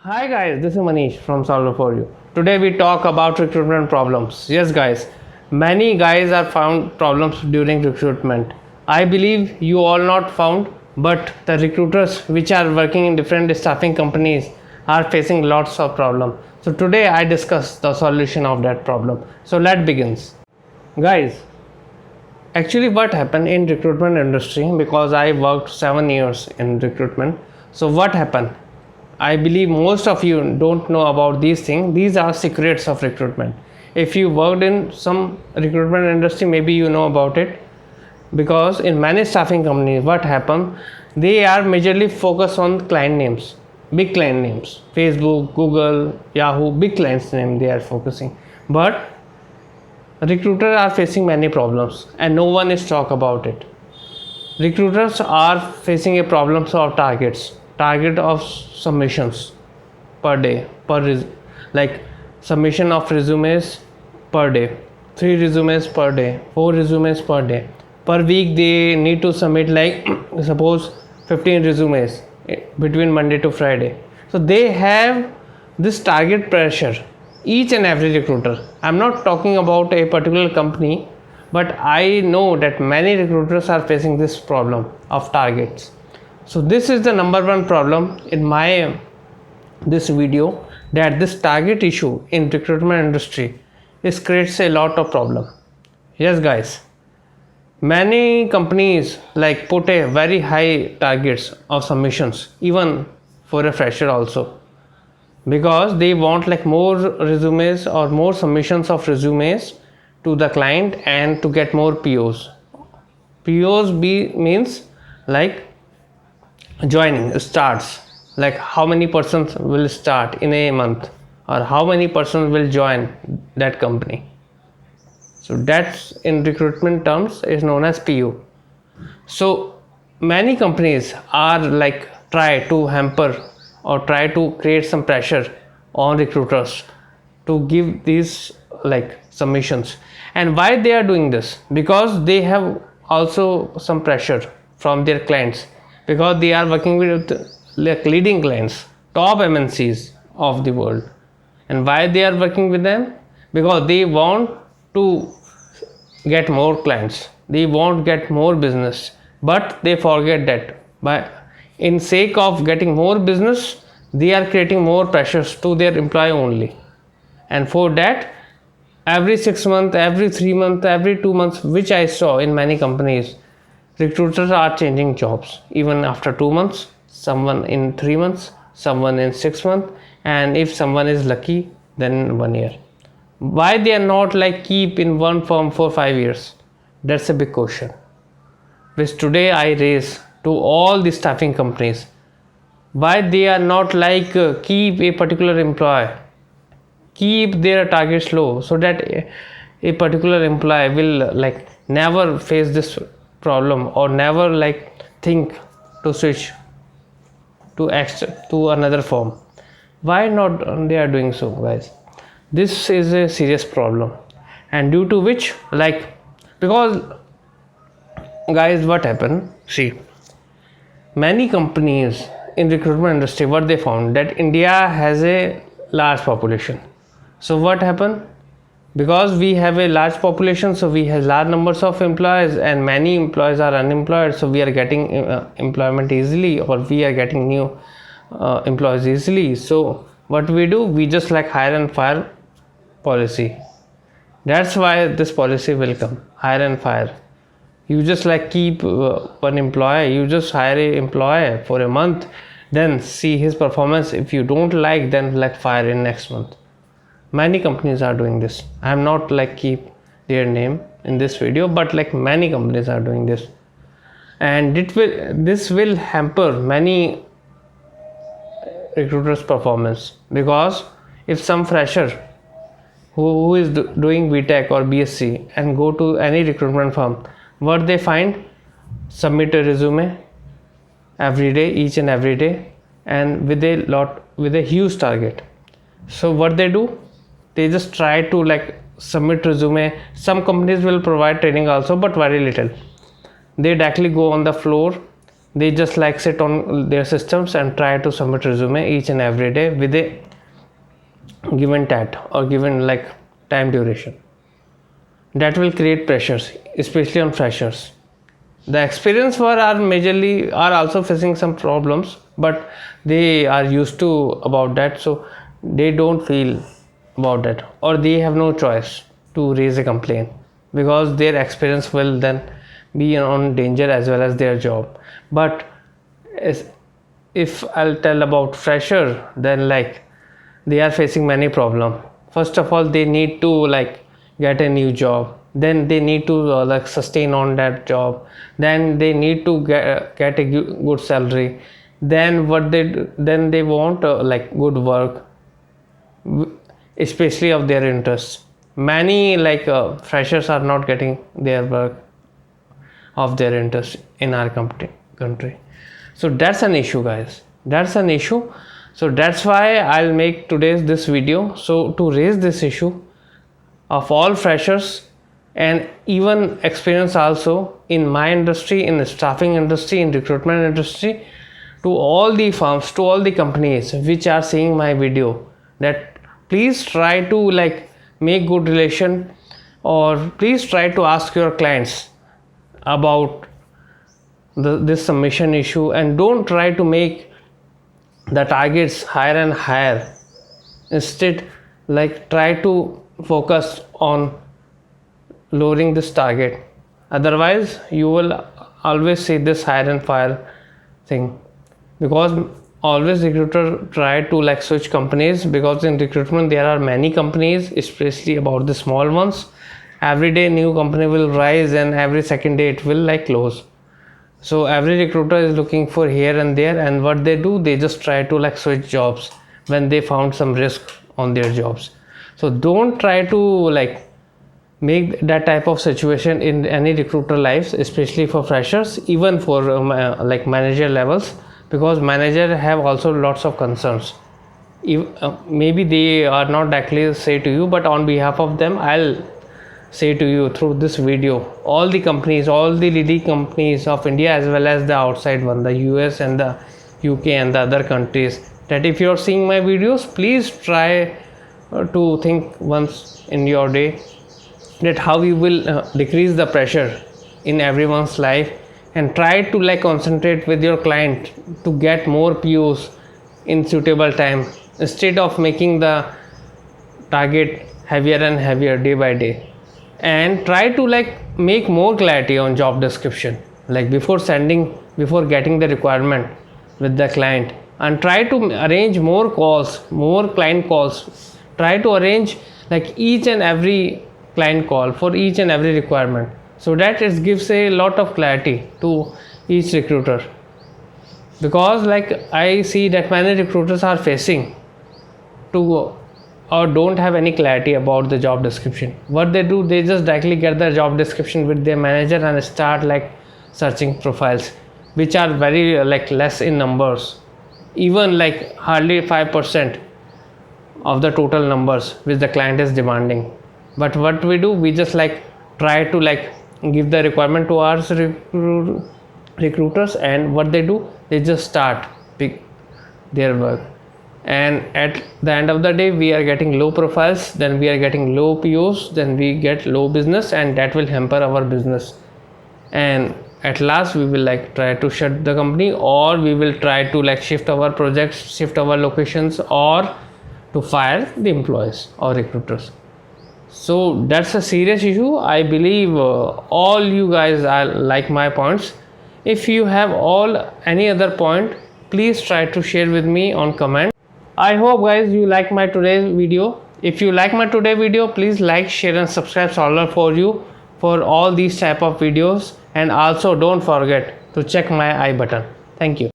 Hi guys, this is Manish from Solver for You. Today we talk about recruitment problems. Yes guys, many guys are found problems during recruitment. I believe you all not found, but the recruiters which are working in different staffing companies are facing lots of problems. So today I discuss the solution of that problem. So let's begins. Guys, actually what happened in recruitment industry, because I worked 7 years in recruitment. So what happened, I believe most of you don't know about these things. These are secrets of recruitment. If you worked in some recruitment industry, maybe you know about it. Because in many staffing companies, what happened, they are majorly focused on client names, big client names, Facebook, Google, Yahoo, big clients name they are focusing. But recruiters are facing many problems and no one is talk about it. Recruiters are facing a problem of target of submissions per day, like submission of resumes per day, 3 resumes per day, 4 resumes per day. Per week they need to submit like suppose 15 resumes between Monday to Friday. So they have this target pressure, each and every recruiter. I'm not talking about a particular company, but I know that many recruiters are facing this problem of targets. So this is the number one problem in my this video, that this target issue in recruitment industry is creates a lot of problem. Yes guys, many companies like put a very high targets of submissions even for a fresher also, because they want like more resumes or more submissions of resumes to the client and to get more POs. POs means like joining starts, like how many persons will start in a month or how many persons will join that company. So that's in recruitment terms is known as PO. So many companies are like try to hamper or try to create some pressure on recruiters to give these like submissions. And why they are doing this? Because they have also some pressure from their clients, because they are working with like leading clients, top MNCs of the world. And why they are working with them? Because they want to get more clients, they want get more business, but they forget that by in sake of getting more business they are creating more pressures to their employee only. And for that, every 6 months, every 3 months, every 2 months, which I saw in many companies, recruiters are changing jobs even after 2 months, someone in 3 months, someone in 6 months, and if someone is lucky then 1 year. Why they are not like keep in one firm for 5 years? That's a big question, which today I raise to all the staffing companies. Why they are not like keep a particular employee, keep their targets low, so that a particular employee will like never face this problem or never like think to switch to another firm. Why not they are doing so, guys? This is a serious problem, and due to which, like, because guys, what happened, see, many companies in recruitment industry, what they found, that India has a large population. So what happened, because we have a large population, so we have large numbers of employees and many employees are unemployed, so we are getting employment easily, or we are getting new employees easily. So what we do, we just like hire and fire policy. That's why this policy will come, hire and fire. You just like keep one employee, you just hire a employee for a month, then see his performance. If you don't like, then like fire in next month. Many companies are doing this. I am not like keep their name in this video, but like many companies are doing this, and this will hamper many recruiters performance. Because if some fresher who is doing BTech or BSc and go to any recruitment firm, what they find, submit a resume every day, each and every day, and with a huge target. So what they do, they just try to like submit resume. Some companies will provide training also, but very little. They directly go on the floor they just like sit on their systems and try to submit resume each and every day with a given tat or given like time duration. That will create pressures, especially on freshers. The experienced one are also facing some problems, but they are used to about that, so they don't feel about that, or they have no choice to raise a complaint because their experience will then be on danger as well as their job. But if I'll tell about fresher, then like they are facing many problems. First of all, they need to like get a new job, then they need to like sustain on that job, then they need to get a good salary, then then they want like good work, especially of their interests. Many like freshers are not getting their work of their interest in our country. So that's an issue, guys. That's an issue. So that's why I'll make today's this video, so to raise this issue of all freshers and even experience also in my industry, in the staffing industry, in recruitment industry, to all the firms, to all the companies which are seeing my video, that please try to like make good relation, or please try to ask your clients about this submission issue, and don't try to make the targets higher and higher. Instead, like try to focus on lowering this target. Otherwise you will always see this hire and fire thing, because always recruiter try to like switch companies, because in recruitment there are many companies, especially about the small ones. Every day new company will rise and every second day it will like close. So every recruiter is looking for here and there, and what they do, they just try to like switch jobs when they found some risk on their jobs. So don't try to like make that type of situation in any recruiter lives, especially for freshers, even for like manager levels, because manager have also lots of concerns. Maybe they are not directly say to you, but on behalf of them I'll say to you through this video, all the companies, all the leading companies of India as well as the outside one, the US and the UK and the other countries, that if you're seeing my videos, please try to think once in your day that how you will decrease the pressure in everyone's life, and try to like concentrate with your client to get more POs in suitable time, instead of making the target heavier and heavier day by day. And try to like make more clarity on job description, like before getting the requirement with the client, and try to arrange more calls, more client calls. Try to arrange like each and every client call for each and every requirement, so that it gives a lot of clarity to each recruiter. Because like I see that many recruiters are facing to or don't have any clarity about the job description. What they do, they just directly get the job description with their manager and start like searching profiles, which are very like less in numbers, even like hardly 5% of the total numbers which the client is demanding. But what we do, we just like try to like give the requirement to our recruiters, and what they do, they just start pick their work. And at the end of the day, we are getting low profiles, then we are getting low POs, then we get low business, and that will hamper our business. And at last we will like try to shut the company, or we will try to like shift our projects, shift our locations, or to fire the employees or recruiters. So that's a serious issue. I believe all you guys are like my points. If you have any other point, please try to share with me on comment. I hope guys you like my today's video. If you like my today video, please like, share and subscribe Solver for you for all these type of videos, and also don't forget to check my I button. Thank you.